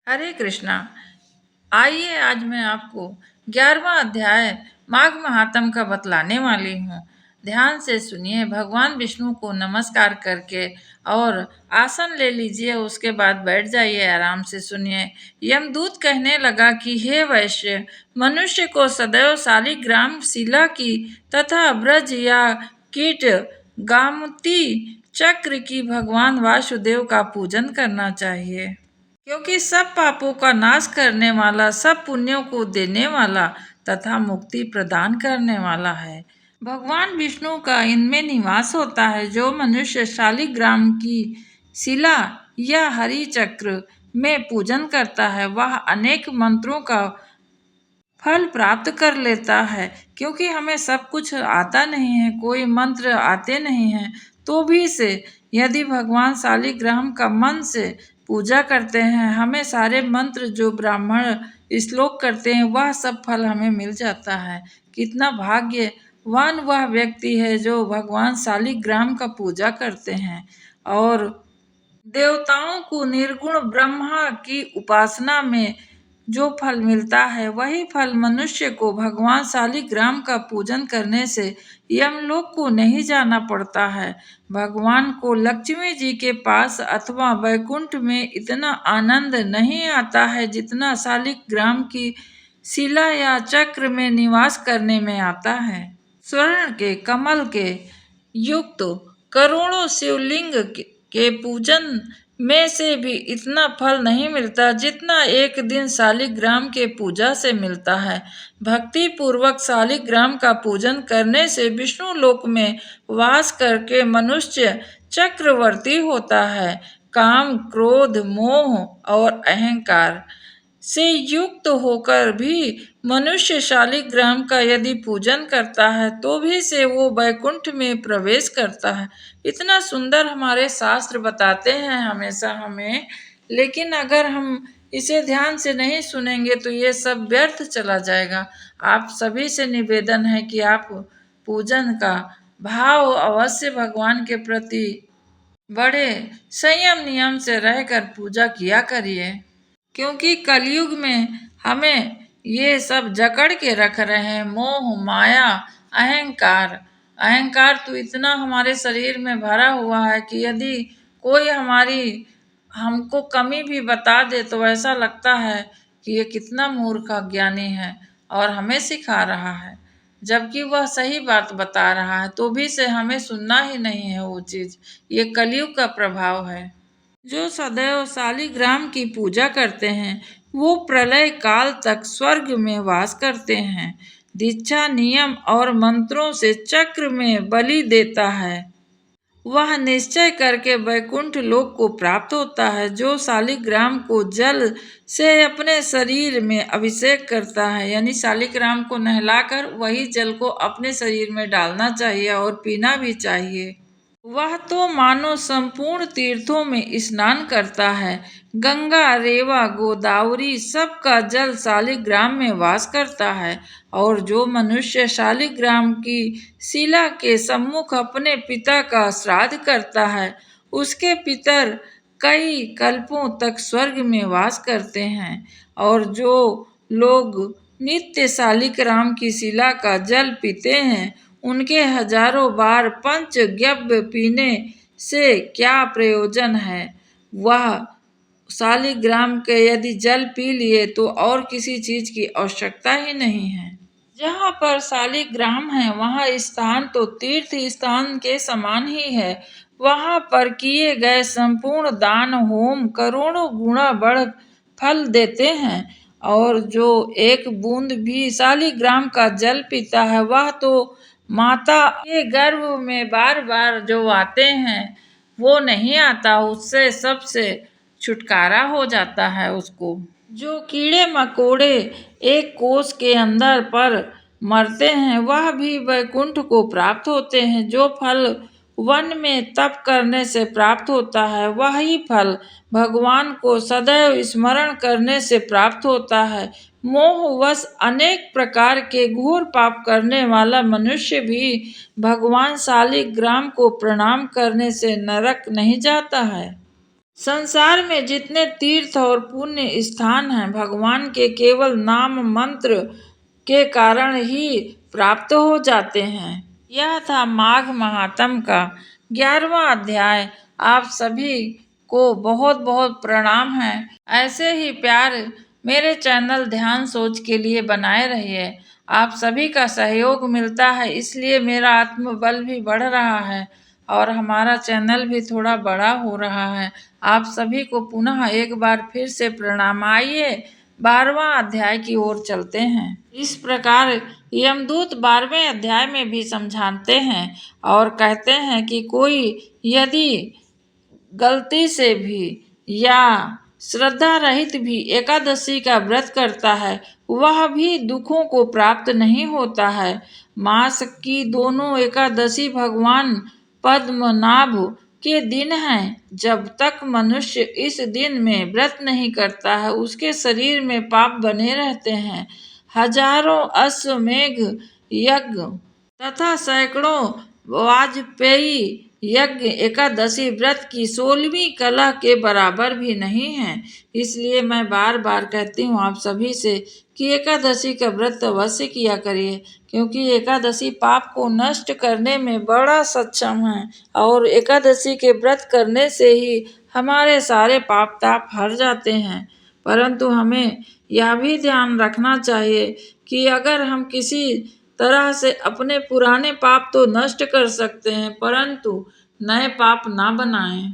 हरे कृष्णा। आइए आज मैं आपको 11वां अध्याय माघ महात्म का बतलाने वाली हूँ। ध्यान से सुनिए। भगवान विष्णु को नमस्कार करके और आसन ले लीजिए, उसके बाद बैठ जाइए, आराम से सुनिए। यमदूत कहने लगा कि हे वैश्य, मनुष्य को सदैव शालिग्राम शिला की तथा ब्रज या कीट गामती चक्र की भगवान वासुदेव का पूजन करना चाहिए, क्योंकि सब पापों का नाश करने वाला, सब पुण्यों को देने वाला तथा मुक्ति प्रदान करने वाला है। भगवान विष्णु का इनमें निवास होता है। जो मनुष्य शालिग्राम की शिला या हरि चक्र में पूजन करता है, वह अनेक मंत्रों का फल प्राप्त कर लेता है। क्योंकि हमें सब कुछ आता नहीं है, कोई मंत्र आते नहीं हैं, तो भी से यदि भगवान शालिग्राम का मन से पूजा करते हैं, हमें सारे मंत्र जो ब्राह्मण श्लोक करते हैं वह सब फल हमें मिल जाता है। कितना भाग्यवान वह व्यक्ति है जो भगवान शालिग्राम का पूजा करते हैं। और देवताओं को निर्गुण ब्रह्मा की उपासना में जो फल मिलता है, वही फल मनुष्य को भगवान शालिग्राम का पूजन करने से यमलोक को नहीं जाना पड़ता है। भगवान को लक्ष्मी जी के पास अथवा वैकुंठ में इतना आनंद नहीं आता है जितना शालिग्राम की शिला या चक्र में निवास करने में आता है। स्वर्ण के कमल के युक्त करोड़ों शिवलिंग के पूजन में से भी इतना फल नहीं मिलता जितना एक दिन शालिग्राम के पूजा से मिलता है। भक्ति पूर्वक शालिग्राम का पूजन करने से विष्णु लोक में वास करके मनुष्य चक्रवर्ती होता है। काम, क्रोध, मोह और अहंकार से युक्त होकर भी मनुष्य शालिग्राम का यदि पूजन करता है तो भी से वो वैकुंठ में प्रवेश करता है। इतना सुंदर हमारे शास्त्र बताते हैं हमेशा हमें, लेकिन अगर हम इसे ध्यान से नहीं सुनेंगे तो ये सब व्यर्थ चला जाएगा। आप सभी से निवेदन है कि आप पूजन का भाव अवश्य भगवान के प्रति बड़े संयम नियम से रहकर पूजा किया करिए, क्योंकि कलयुग में हमें ये सब जकड़ के रख रहे हैं। मोह, माया, अहंकार। अहंकार तो इतना हमारे शरीर में भरा हुआ है कि यदि कोई हमको कमी भी बता दे तो ऐसा लगता है कि ये कितना मूर्ख अज्ञानी है और हमें सिखा रहा है, जबकि वह सही बात बता रहा है, तो भी से हमें सुनना ही नहीं है वो चीज। ये कलयुग का प्रभाव है। जो सदैव शालिग्राम की पूजा करते हैं वो प्रलय काल तक स्वर्ग में वास करते हैं। दीक्षा, नियम और मंत्रों से चक्र में बलि देता है, वह निश्चय करके वैकुंठ लोक को प्राप्त होता है। जो शालिग्राम को जल से अपने शरीर में अभिषेक करता है, यानी शालिग्राम को नहलाकर वही जल को अपने शरीर में डालना चाहिए और पीना भी चाहिए, वह तो मानो संपूर्ण तीर्थों में स्नान करता है। गंगा, रेवा, गोदावरी सबका जल शालिग्राम में वास करता है। और जो मनुष्य शालिग्राम की शिला के सम्मुख अपने पिता का श्राद्ध करता है, उसके पितर कई कल्पों तक स्वर्ग में वास करते हैं। और जो लोग नित्य शालिग्राम की शिला का जल पीते हैं, उनके हजारों बार पंचगव्य पीने से क्या प्रयोजन है। वह शालिग्राम के यदि जल पी लिए तो और किसी चीज की आवश्यकता ही नहीं है। जहाँ पर शालिग्राम है वहाँ स्थान तो तीर्थ स्थान के समान ही है। वहाँ पर किए गए संपूर्ण दान, होम करोड़ों गुणा बढ़ फल देते हैं। और जो एक बूंद भी शालिग्राम का जल पीता है, वह तो माता के गर्भ में बार बार जो आते हैं वो नहीं आता, उससे सबसे छुटकारा हो जाता है उसको। जो कीड़े मकोड़े एक कोस के अंदर पर मरते हैं, वह भी वैकुंठ को प्राप्त होते हैं। जो फल वन में तप करने से प्राप्त होता है, वही फल भगवान को सदैव स्मरण करने से प्राप्त होता है। मोहवश अनेक प्रकार के घोर पाप करने वाला मनुष्य भी भगवान शालिग्राम को प्रणाम करने से नरक नहीं जाता है। संसार में जितने तीर्थ और पुण्य स्थान हैं, भगवान के केवल नाम मंत्र के कारण ही प्राप्त हो जाते हैं। यह था माघ महात्म का 11वां अध्याय। आप सभी को बहुत बहुत प्रणाम है। ऐसे ही प्यार मेरे चैनल ध्यान सोच के लिए बनाए रहिए। आप सभी का सहयोग मिलता है, इसलिए मेरा आत्मबल भी बढ़ रहा है और हमारा चैनल भी थोड़ा बड़ा हो रहा है। आप सभी को पुनः एक बार फिर से प्रणाम। आइए 12वां अध्याय की ओर चलते हैं। इस प्रकार यमदूत 12वें अध्याय में भी समझाते हैं और कहते हैं कि कोई यदि गलती से भी या श्रद्धा रहित भी एकादशी का व्रत करता है, वह भी दुखों को प्राप्त नहीं होता है। मास की दोनों एकादशी भगवान पद्मनाभ के दिन हैं। जब तक मनुष्य इस दिन में व्रत नहीं करता है, उसके शरीर में पाप बने रहते हैं। हजारों अश्वमेघ यज्ञ तथा सैकड़ों वाजपेयी यज्ञ एकादशी व्रत की 16वीं कला के बराबर भी नहीं है। इसलिए मैं बार बार कहती हूँ आप सभी से कि एकादशी का व्रत अवश्य किया करिए, क्योंकि एकादशी पाप को नष्ट करने में बड़ा सक्षम है और एकादशी के व्रत करने से ही हमारे सारे पाप ताप हर जाते हैं। परंतु हमें यह भी ध्यान रखना चाहिए कि अगर हम किसी तरह से अपने पुराने पाप तो नष्ट कर सकते हैं, परंतु नए पाप ना बनाएं।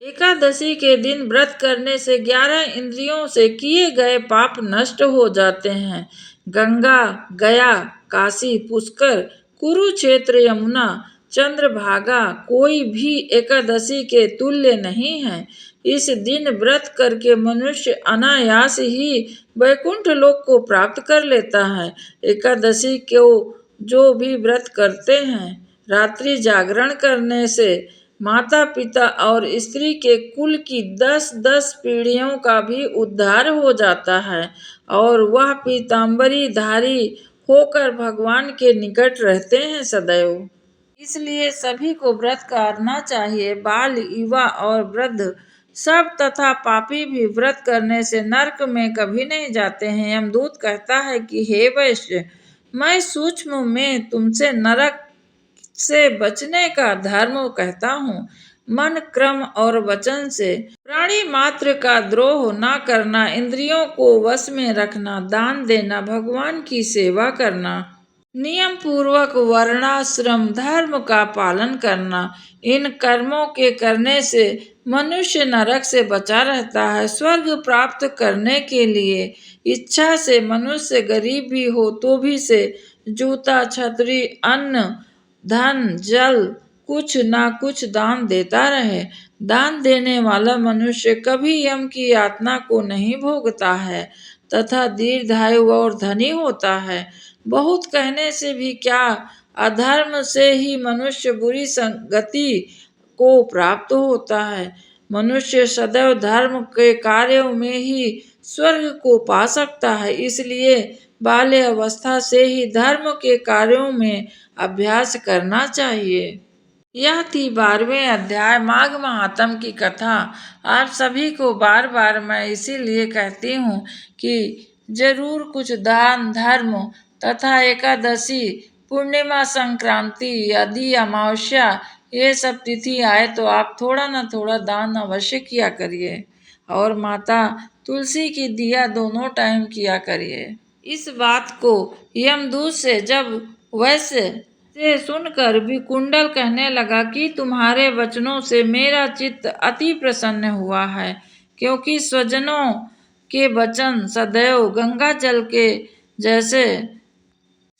एकादशी के दिन व्रत करने से 11 इंद्रियों से किए गए पाप नष्ट हो जाते हैं। गंगा, गया, काशी, पुष्कर, कुरुक्षेत्र, यमुना, चंद्रभागा कोई भी एकादशी के तुल्य नहीं है। इस दिन व्रत करके मनुष्य अनायास ही वैकुंठ लोक को प्राप्त कर लेता है। एकादशी को जो भी व्रत करते हैं, रात्रि जागरण करने से माता पिता और स्त्री के कुल की 10-10 पीढ़ियों का भी उद्धार हो जाता है और वह पीताम्बरी धारी होकर भगवान के निकट रहते हैं सदैव। इसलिए सभी को व्रत करना चाहिए। बाल, युवा और वृद्ध सब तथा पापी भी व्रत करने से नरक में कभी नहीं जाते हैं। यमदूत कहता है कि हे वैश्य, मैं सूक्ष्म में तुमसे नरक से बचने का धर्म कहता हूँ। मन, क्रम और वचन से प्राणी मात्र का द्रोह न करना, इंद्रियों को वश में रखना, दान देना, भगवान की सेवा करना, नियम पूर्वक वर्णाश्रम धर्म का पालन करना, इन कर्मों के करने से मनुष्य नरक से बचा रहता है। स्वर्ग प्राप्त करने के लिए इच्छा से मनुष्य गरीब भी हो तो भी से जूता, छतरी, अन्न, धन, जल कुछ ना कुछ दान देता रहे। दान देने वाला मनुष्य कभी यम की यातना को नहीं भोगता है तथा दीर्घायु और धनी होता है। बहुत कहने से भी क्या, अधर्म से ही मनुष्य बुरी संगति को प्राप्त होता है। मनुष्य सदैव धर्म के कार्यों में ही स्वर्ग को पा सकता है। इसलिए बाल्य अवस्था से ही धर्म के कार्यों में अभ्यास करना चाहिए। यह थी 12वें अध्याय माघ महात्म की कथा। आप सभी को बार बार मैं इसीलिए कहती हूँ कि जरूर कुछ दान धर्म तथा एकादशी, पूर्णिमा, संक्रांति, यदि अमावस्या ये सब तिथि आए तो आप थोड़ा न थोड़ा दान अवश्य किया करिए और माता तुलसी की दिया दोनों टाइम किया करिए। इस बात को यमदूत से जब वैसे से सुनकर भी कुंडल कहने लगा कि तुम्हारे वचनों से मेरा चित्त अति प्रसन्न हुआ है, क्योंकि स्वजनों के वचन सदैव गंगा जल के जैसे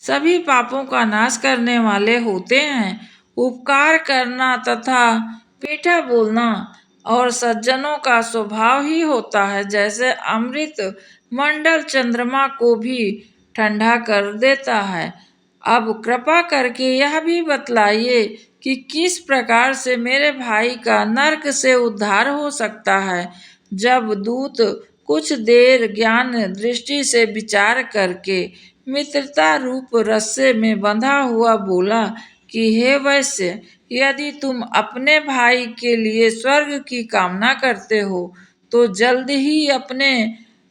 सभी पापों का नाश करने वाले होते हैं। उपकार करना तथा मीठा बोलना और सज्जनों का स्वभाव ही होता है, जैसे अमृत मंडल चंद्रमा को भी ठंडा कर देता है। अब कृपा करके यह भी बतलाइए कि किस प्रकार से मेरे भाई का नरक से उद्धार हो सकता है। जब दूत कुछ देर ज्ञान दृष्टि से विचार करके मित्रता रूप रस्से में बंधा हुआ बोला कि हे वैश्य, यदि तुम अपने भाई के लिए स्वर्ग की कामना करते हो तो जल्द ही अपने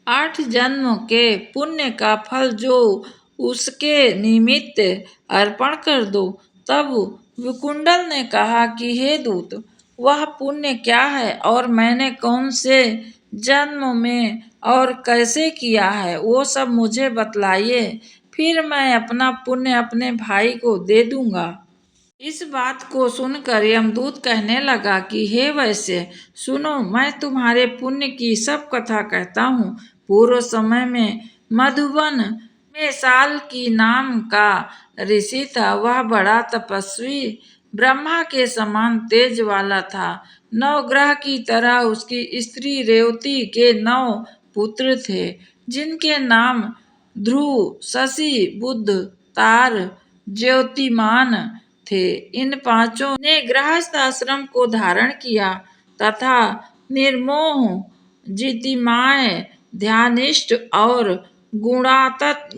8 जन्म के पुण्य का फल जो उसके निमित्त अर्पण कर दो। तब विकुंडल ने कहा कि हे दूत, वह पुण्य क्या है और मैंने कौन से जन्म में और कैसे किया है, वो सब मुझे बतलाइए, फिर मैं अपना पुण्य अपने भाई को दे दूंगा। इस बात को सुनकर यमदूत कहने लगा कि हे वैश्य, सुनो, मैं तुम्हारे पुण्य की सब कथा कहता हूँ। पूर्व समय में मधुबन में साल की नाम का ऋषि था। वह बड़ा तपस्वी, ब्रह्मा के समान तेज वाला था। नवग्रह की तरह उसकी स्त्री रेवती के 9 पुत्र थे, जिनके नाम ध्रुव, शशि, बुध, तार, ज्योतिमान थे। इन पांचों ने गृहस्थ आश्रम को धारण किया तथा निर्मोह, जितिमाय, ध्यानिष्ठ और गुणात्मक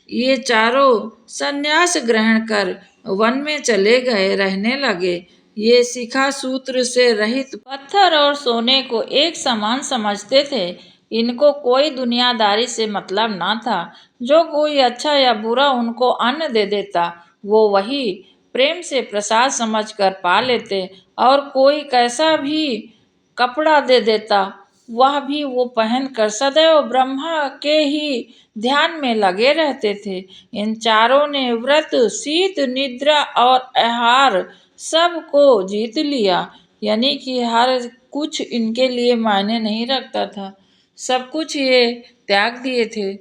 ये चारों संन्यास ग्रहण कर वन में चले गए, रहने लगे। ये शिखा सूत्र से रहित पत्थर और सोने को एक समान समझते थे। इनको कोई दुनियादारी से मतलब ना था। जो कोई अच्छा या बुरा उनको अन्न दे देता, वो वही प्रेम से प्रसाद समझकर पा लेते, और कोई कैसा भी कपड़ा दे देता, वह भी वो पहनकर सदैव ब्रह्मा के ही ध्यान में लगे रहते थे। इन चारों ने व्रत, शीत, निद्रा और आहार सब को जीत लिया, यानी कि हर कुछ इनके लिए मायने नहीं रखता था। सब कुछ ये त्याग दिए थे।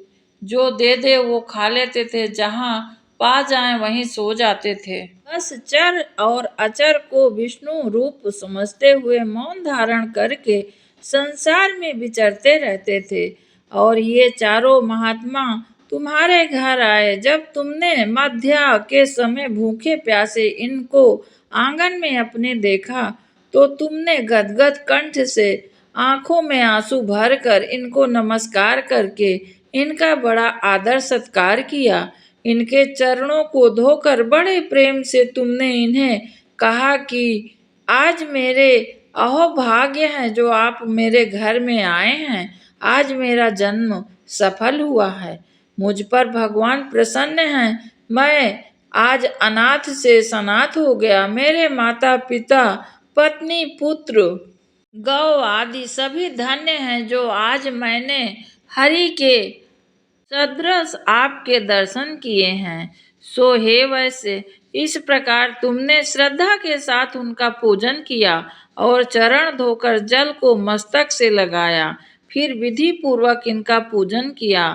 जो दे दे वो खा लेते थे, जहाँ पा जाए वहीं सो जाते थे। बस चर और अचर को विष्णु रूप समझते हुए मौन धारण करके संसार में विचरते रहते थे। और ये चारों महात्मा तुम्हारे घर आए। जब तुमने मध्या के समय भूखे प्यासे इनको आंगन में अपने देखा, तो तुमने गदगद कंठ से आंखों में आंसू भरकर इनको नमस्कार करके इनका बड़ा आदर सत्कार किया। इनके चरणों को धोकर बड़े प्रेम से तुमने इन्हें कहा कि आज मेरे अहोभाग्य है जो आप मेरे घर में आए हैं। आज मेरा जन्म सफल हुआ है। मुझ पर भगवान प्रसन्न हैं। मैं आज अनाथ से सनाथ हो गया। मेरे माता पिता, पत्नी, पुत्र, गौ आदि सभी धन्य हैं जो आज मैंने हरि के सदृश आपके दर्शन किए हैं। सो हे वैसे, इस प्रकार तुमने श्रद्धा के साथ उनका पूजन किया और चरण धोकर जल को मस्तक से लगाया, फिर विधि पूर्वक इनका पूजन किया।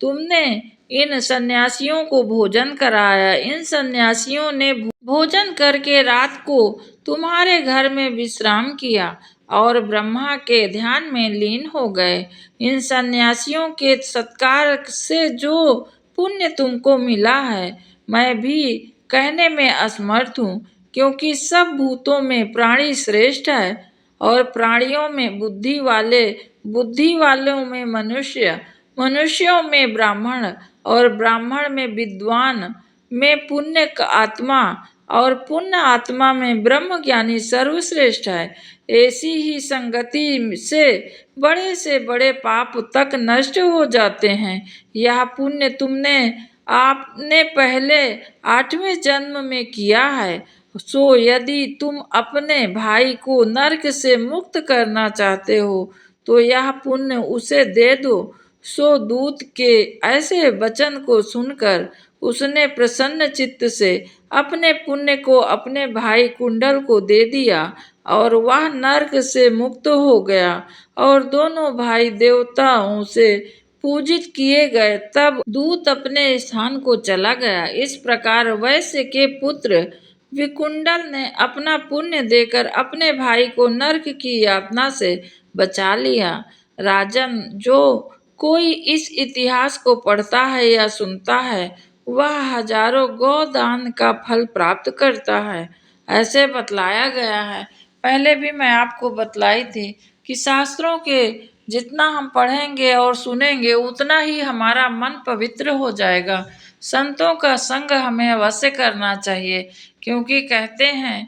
तुमने इन सन्यासियों को भोजन कराया। इन सन्यासियों ने भोजन करके रात को तुम्हारे घर में विश्राम किया और ब्रह्मा के ध्यान में लीन हो गए। इन सन्यासियों के सत्कार से जो पुण्य तुमको मिला है, मैं भी कहने में असमर्थ हूँ, क्योंकि सब भूतों में प्राणी श्रेष्ठ है और प्राणियों में बुद्धि वाले, बुद्धि वालों में मनुष्य, मनुष्यों में ब्राह्मण और ब्राह्मण में विद्वान, में पुण्य आत्मा और पुण्य आत्मा में ब्रह्म ज्ञानी सर्वश्रेष्ठ है। ऐसी ही संगति से बड़े पाप तक नष्ट हो जाते हैं। यह पुण्य तुमने आपने पहले 8वें जन्म में किया है। सो यदि तुम अपने भाई को नरक से मुक्त करना चाहते हो तो यह पुण्य उसे दे दो। सो दूत के ऐसे वचन को सुनकर उसने प्रसन्न चित्त से अपने पुण्य को अपने भाई कुंडल को दे दिया और वह नरक से मुक्त हो गया और दोनों भाई देवताओं से पूजित किए गए। तब दूत अपने स्थान को चला गया। इस प्रकार वैश्य के पुत्र विकुंडल ने अपना पुण्य देकर अपने भाई को नरक की यातना से बचा लिया। राजन, जो कोई इस इतिहास को पढ़ता है या सुनता है, वह हजारों गोदान का फल प्राप्त करता है, ऐसे बतलाया गया है। पहले भी मैं आपको बतलाई थी कि शास्त्रों के जितना हम पढ़ेंगे और सुनेंगे उतना ही हमारा मन पवित्र हो जाएगा। संतों का संग हमें अवश्य करना चाहिए, क्योंकि कहते हैं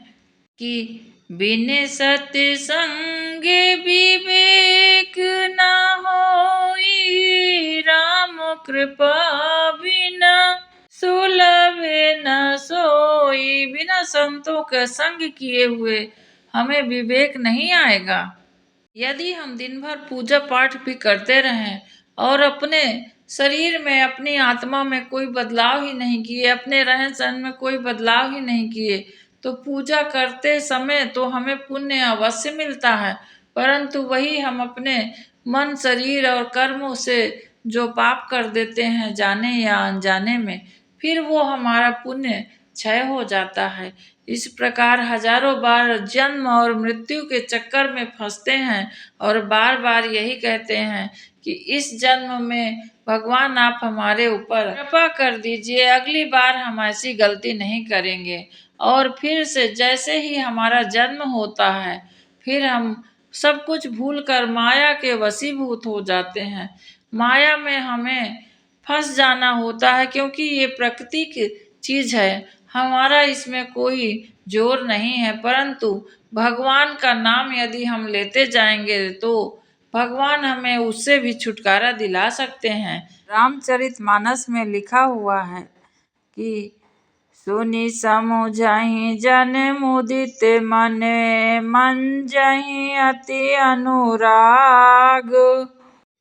कि बिन सत्संगे विवेक न होई, राम कृपा बिना सुलभ न सोई। बिना संतों का संग किए हुए हमें विवेक नहीं आएगा। यदि हम दिन भर पूजा पाठ भी करते रहें और अपने शरीर में, अपनी आत्मा में कोई बदलाव ही नहीं किए, अपने रहन सहन में कोई बदलाव ही नहीं किए, तो पूजा करते समय तो हमें पुण्य अवश्य मिलता है, परंतु वही हम अपने मन, शरीर और कर्मों से जो पाप कर देते हैं जाने या अनजाने में, फिर वो हमारा पुण्य क्षय हो जाता है। इस प्रकार हजारों बार जन्म और मृत्यु के चक्कर में फंसते हैं और बार बार यही कहते हैं कि इस जन्म में भगवान आप हमारे ऊपर कृपा कर दीजिए, अगली बार हम ऐसी गलती नहीं करेंगे। और फिर से जैसे ही हमारा जन्म होता है, फिर हम सब कुछ भूलकर माया के वशीभूत हो जाते हैं। माया में हमें फंस जाना होता है, क्योंकि ये प्रकृति की चीज है, हमारा इसमें कोई जोर नहीं है। परंतु भगवान का नाम यदि हम लेते जाएंगे तो भगवान हमें उससे भी छुटकारा दिला सकते हैं। रामचरितमानस में लिखा हुआ है कि सुनि समुझहि जन मुदित मने, मन जहि अति अनुराग।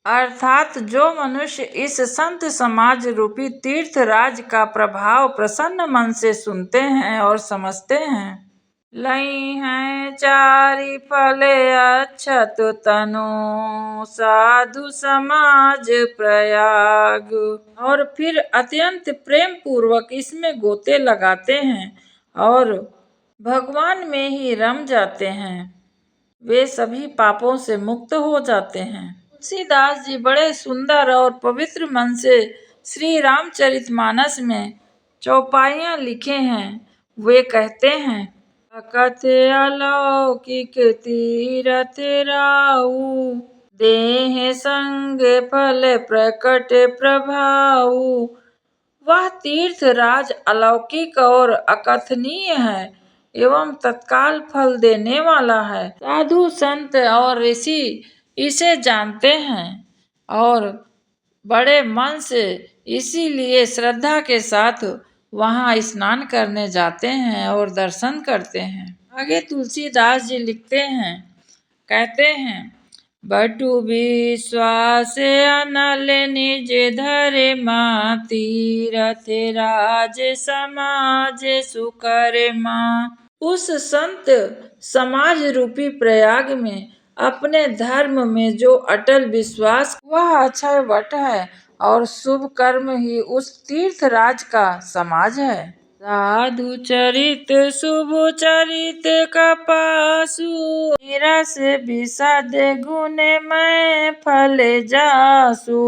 अर्थात जो मनुष्य इस संत समाज रूपी तीर्थ राज का प्रभाव प्रसन्न मन से सुनते हैं और समझते हैं, लई हैं चारि फल अक्षत तनु, साधु समाज प्रयाग। और फिर अत्यंत प्रेम पूर्वक इसमें गोते लगाते हैं और भगवान में ही रम जाते हैं, वे सभी पापों से मुक्त हो जाते हैं। तुलसीदास जी बड़े सुंदर और पवित्र मन से श्री रामचरितमानस में चौपाइयाँ लिखे हैं। वे कहते हैं, अकथ अलौकिक तीरथ राऊ, देह संग फल प्रकट प्रभाऊ। वह तीर्थ राज अलौकिक और अकथनीय है एवं तत्काल फल देने वाला है। साधु संत और ऋषि इसे जानते हैं और बड़े मन से इसीलिए श्रद्धा के साथ वहाँ स्नान करने जाते हैं और दर्शन करते हैं। आगे तुलसीदास जी लिखते हैं, कहते हैं, बटु विश्वास अनल निज धरे माँ, तीरथ राज समाज सुकर माँ। उस संत समाज रूपी प्रयाग में अपने धर्म में जो अटल विश्वास, वह अक्षय वट है और शुभ कर्म ही उस तीर्थ राज का समाज है। साधु चरित शुभ चरित कपासु, निरस विशद गुण में फल जासु।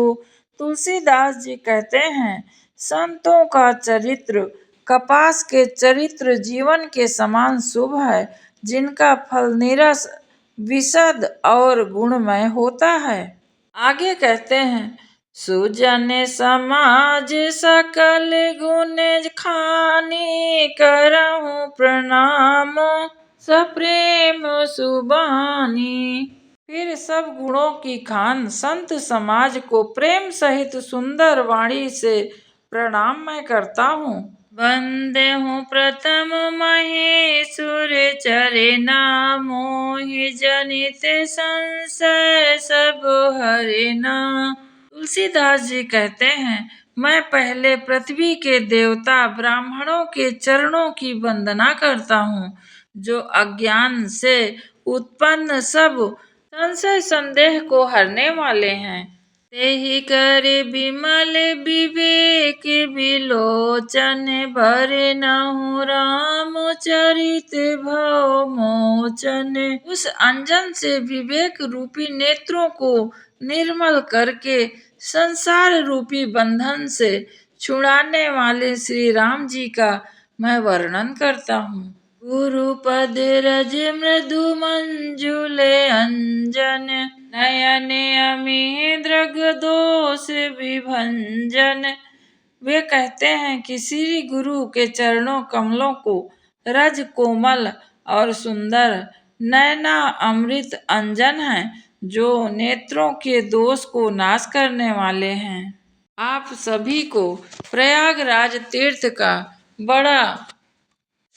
तुलसीदास जी कहते हैं, संतों का चरित्र कपास के चरित्र जीवन के समान शुभ है, जिनका फल निरस, विशद और गुणमय होता है। आगे कहते हैं, सुजन समाज सकल गुण खानी, करहु प्रणाम सप्रेम सुबानी। फिर सब गुणों की खान संत समाज को प्रेम सहित सुंदर वाणी से प्रणाम मैं करता हूँ। वंदे हूँ प्रथम महेश्वर चरना, मोहि जनित संशय सब हरना। तुलसीदास जी कहते हैं, मैं पहले पृथ्वी के देवता ब्राह्मणों के चरणों की वंदना करता हूँ, जो अज्ञान से उत्पन्न सब संशय संदेह को हरने वाले हैं। तेहि करे विमल विवेक विलोचन, भरे नहु राम चरित भव मोचन। उस अंजन से विवेक रूपी नेत्रों को निर्मल करके संसार रूपी बंधन से छुड़ाने वाले श्री राम जी का मैं वर्णन करता हूँ। गुरु पद रज मृदु मंजुल अंजन, नयन अमी दृग दोष विभंजन। वे कहते हैं कि श्री गुरु के चरणों कमलों को रज कोमल और सुंदर, नैना अमृत अंजन है, जो नेत्रों के दोष को नाश करने वाले हैं। आप सभी को प्रयागराज तीर्थ का बड़ा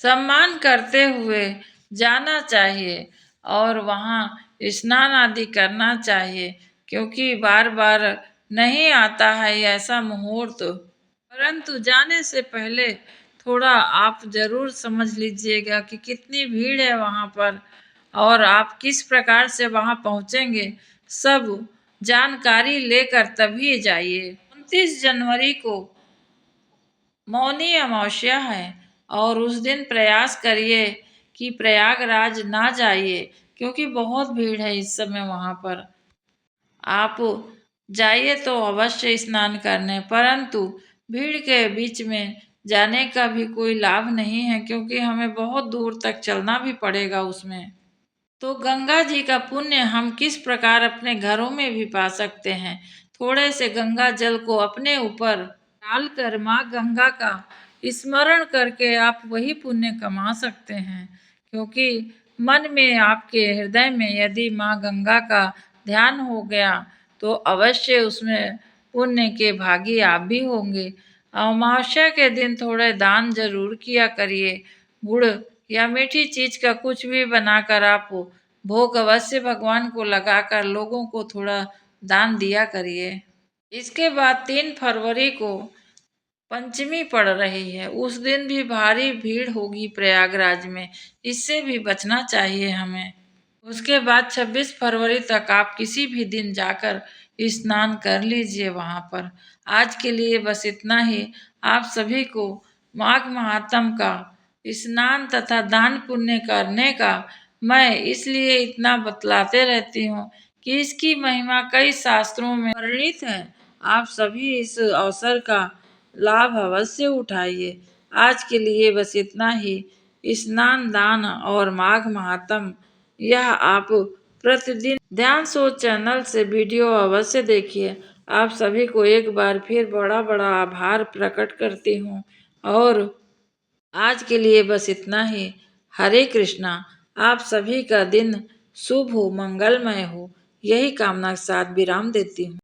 सम्मान करते हुए जाना चाहिए और वहाँ स्नान आदि करना चाहिए, क्योंकि बार बार नहीं आता है ऐसा मुहूर्त। परंतु जाने से पहले थोड़ा आप जरूर समझ लीजिएगा कि कितनी भीड़ है वहाँ पर और आप किस प्रकार से वहाँ पहुँचेंगे, सब जानकारी लेकर तभी जाइए। 29 जनवरी को मौनी अमावस्या है और उस दिन प्रयास करिए कि प्रयागराज ना जाइए, क्योंकि बहुत भीड़ है इस समय वहाँ पर। आप जाइए तो अवश्य स्नान करने, परंतु भीड़ के बीच में जाने का भी कोई लाभ नहीं है, क्योंकि हमें बहुत दूर तक चलना भी पड़ेगा उसमें। तो गंगा जी का पुण्य हम किस प्रकार अपने घरों में भी पा सकते हैं। थोड़े से गंगा जल को अपने ऊपर डालकर माँ गंगा का स्मरण करके आप वही पुण्य कमा सकते हैं, क्योंकि मन में आपके हृदय में यदि माँ गंगा का ध्यान हो गया तो अवश्य उसमें पुण्य के भागी आप भी होंगे। अमावस्या के दिन थोड़े दान जरूर किया करिए। गुड़ या मीठी चीज का कुछ भी बनाकर आप भोग अवश्य भगवान को लगाकर लोगों को थोड़ा दान दिया करिए। इसके बाद 3 फरवरी को पंचमी पड़ रही है, उस दिन भी भारी भीड़ होगी प्रयागराज में, इससे भी बचना चाहिए हमें। उसके बाद 26 फरवरी तक आप किसी भी दिन जाकर स्नान कर लीजिए वहाँ पर। आज के लिए बस इतना ही। आप सभी को माघ महात्म का स्नान तथा दान पुण्य करने का मैं इसलिए इतना बतलाते रहती हूँ कि इसकी महिमा कई शास्त्रों में वर्णित है। आप सभी इस अवसर का लाभ अवश्य उठाइए। आज के लिए बस इतना ही। स्नान, दान और माघ महात्म यह आप प्रतिदिन ध्यान सोच चैनल से वीडियो अवश्य देखिए। आप सभी को एक बार फिर बड़ा बड़ा आभार प्रकट करती हूँ और आज के लिए बस इतना ही। हरे कृष्णा। आप सभी का दिन शुभ हो, मंगलमय हो, यही कामना के साथ विराम देती हूँ।